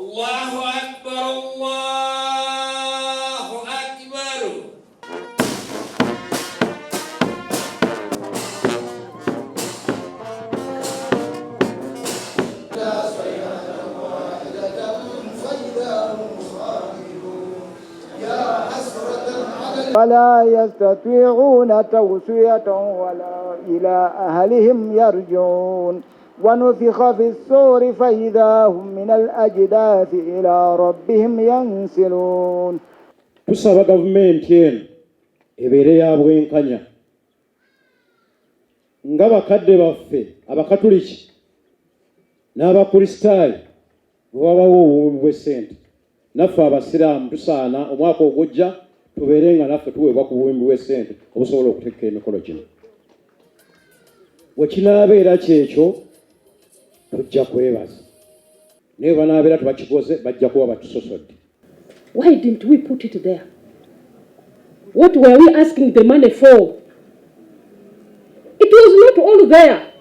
Allahu Akbar, Allahu Akbar. ولا يستطيعون توصية ولا إلى أهلهم يرجعون ونفخ في الصور فإذا هم من الأجداث إلى ربهم ينسلون. tusaba gavumenti eno ebeere ya bwenkanya nga bakadde baffe abakatuliki n'abakristaayo bwe wabawo obuwumbi bw'essente, naffe abasiraamu tusaana omwaka ogujja tubeere nga naffe tuweebwa ku buwumbi bw'essente obusobola okuteeka emikolo gino. Bwe kinaabeera kyekyo tujja kwebaza, naye banaabeera tebakikoze bajja kuba batusosodde. Why didn't we put it there? What were we asking the money for? It was not all there.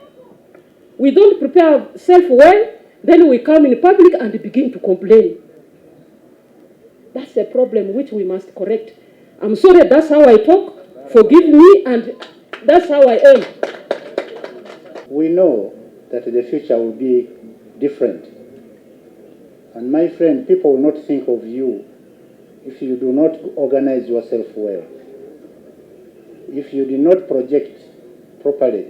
We don't prepare ourselves well, then we come in public and begin to complain. That's a problem which we must correct. I'm sorry, that's how I talk. Forgive me, and that's how I am. We know that the future will be different. And my friend, people will not think of you if you do not organize yourself well. If you did not project properly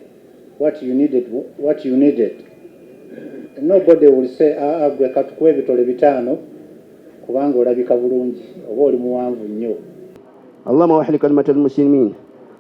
what you needed, nobody will say, gwe katukuwe ebitole bitaano kubanga olabika bulungi oba oli muwanvu nnyo. اللهم وحل كلمة المسلمين